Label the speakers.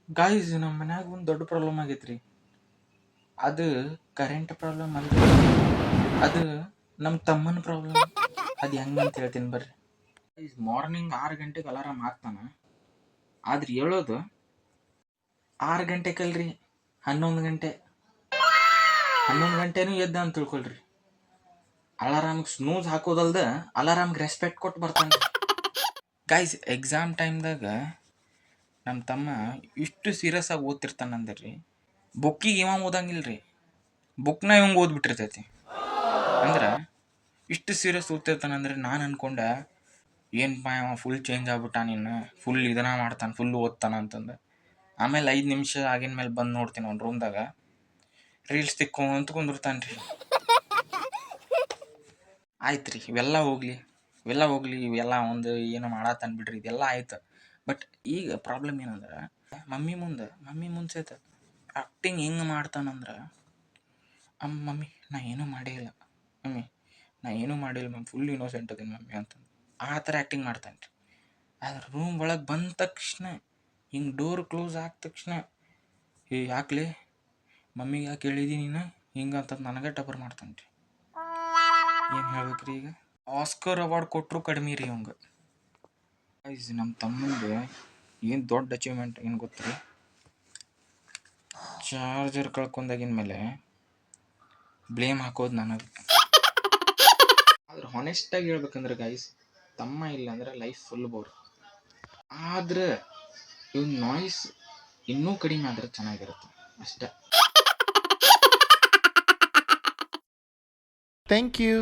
Speaker 1: Guys ನಮ್ಮ ಮನ್ಯಾಗ ಒಂದು ದೊಡ್ಡ ಪ್ರಾಬ್ಲಮ್ ಆಗೈತ್ರಿ. ಅದು ಕರೆಂಟ್ ಪ್ರಾಬ್ಲಮ್ ಅಲ್ಲ, ಅದು ನಮ್ಮ ತಮ್ಮನ ಪ್ರಾಬ್ಲಮ್. ಅದು ಹೆಂಗಂತ ಹೇಳ್ತೀನಿ ಬರ್ರಿ. ಮಾರ್ನಿಂಗ್ 6 ಗಂಟೆಗೆ ಅಲಾರಾಮ್ ಹಾಕ್ತಾನ, ಆದ್ರೆ ಹೇಳೋದು 6 ಗಂಟೆಕಲ್ರಿ, 11 ಗಂಟೆ. 11 ಗಂಟೆನೂ ಎದ್ದ ಅಂತ ತಿಳ್ಕೊಳ್ರಿ. ಅಲಾರಾಮ್ಗೆ ಸ್ನೂಸ್ ಹಾಕೋದಲ್ದ ಅಲಾರಾಮ್ಗೆ ರೆಸ್ಪೆಕ್ಟ್ ಕೊಟ್ಟು ಬರ್ತಾನೆ. ಗಾಯ್ಸ್ ಎಕ್ಸಾಮ್ ಟೈಮ್ದಾಗ ನಮ್ಮ ತಮ್ಮ ಇಷ್ಟು ಸೀರಿಯಸ್ ಆಗಿ ಓದ್ತಿರ್ತಾನಂದ್ರಿ, ಬುಕ್ಕಿಗೆ ಇವ ಓದಂಗಿಲ್ರಿ, ಬುಕ್ನ ಇವಂಗೆ ಓದ್ಬಿಟ್ಟಿರ್ತೈತಿ. ಅಂದ್ರೆ ಇಷ್ಟು ಸೀರಿಯಸ್ ಓದ್ತಿರ್ತಾನಂದ್ರೆ ನಾನು ಅನ್ಕೊಂಡೆ ಏನಪ್ಪ ಇವ ಫುಲ್ ಚೇಂಜ್ ಆಗ್ಬಿಟ್ಟ, ನಿನ್ನ ಫುಲ್ ಇದನ್ನ ಮಾಡ್ತಾನೆ, ಫುಲ್ ಓದ್ತಾನ ಅಂತಂದು. ಆಮೇಲೆ 5 ನಿಮಿಷ ಆಗಿನ ಮೇಲೆ ಬಂದು ನೋಡ್ತೀನಿ ಅವ್ನ ರೂಮ್ದಾಗ ರೀಲ್ಸ್ ತಿಕ್ಕೊಂತ ಕುಂದಿರ್ತಾನೆ ರೀ. ಆಯ್ತು ರೀ, ಇವೆಲ್ಲ ಹೋಗ್ಲಿ ಇವೆಲ್ಲ ಒಂದು ಏನು ಮಾಡತ್ತಾನ ಬಿಡ್ರಿ, ಇದೆಲ್ಲ ಆಯ್ತು. ಬಟ್ ಈಗ ಪ್ರಾಬ್ಲಮ್ ಏನಂದ್ರೆ ಮಮ್ಮಿ ಮುಂದೆ ಸಹಿತ ಆ್ಯಕ್ಟಿಂಗ್ ಹೆಂಗೆ ಮಾಡ್ತಾನಂದ್ರೆ, ಮಮ್ಮಿ ನಾ ಏನೂ ಮಾಡೇ ಇಲ್ಲ, ಮಮ್ಮಿ ನಾ ಏನೂ ಮಾಡಿಲ್ಲ ಮಮ್ಮಿ, ಫುಲ್ ಇನ್ನೋಸೆಂಟ್ ಅದೀನಿ ಮಮ್ಮಿ ಅಂತಂದು ಆ ಥರ ಆ್ಯಕ್ಟಿಂಗ್ ಮಾಡ್ತಾನೆ ರೀ. ಆದ್ರೆ ರೂಮ್ ಒಳಗೆ ಬಂದ ತಕ್ಷಣ ಹಿಂಗೆ ಡೋರ್ ಕ್ಲೋಸ್ ಆದ ತಕ್ಷಣ ಯಾಕ್ಲೆ ಮಮ್ಮಿಗೆ ಯಾಕೆ ಹೇಳಿದಿ ನೀನು ಹಿಂಗೆ ಅಂತ ನನಗೆ ಟಬರ್ ಮಾಡ್ತಾನೆ ರೀ. ಏನು ಹೇಳ್ಬೇಕ್ರಿ, ಈಗ ಆಸ್ಕರ್ ಅವಾರ್ಡ್ ಕೊಟ್ಟರು ಕಡಿಮೆ ರೀ ಅವಂಗೆ. ನಮ್ಮ ತಮ್ಮಂದು ಏನು ದೊಡ್ಡ ಅಚೀವ್ಮೆಂಟ್ ಏನು ಗೊತ್ತ್ರಿ, ಚಾರ್ಜರ್ ಕಳ್ಕೊಂಡಾಗಿನ ಮೇಲೆ ಬ್ಲೇಮ್ ಹಾಕೋದು ನನಗೆ. ಆದ್ರೆ ಹಾನೆಸ್ಟಾಗಿ ಹೇಳ್ಬೇಕಂದ್ರೆ ಗೈಸ್, ತಮ್ಮ ಇಲ್ಲ ಅಂದ್ರೆ ಲೈಫ್ ಫುಲ್ ಬೋರ್. ಆದ್ರೆ ಇವ್ ನಾಯ್ಸ್ ಇನ್ನೂ ಕಡಿಮೆ ಆದ್ರೆ ಚೆನ್ನಾಗಿರುತ್ತೆ ಅಷ್ಟೇ.
Speaker 2: Thank you.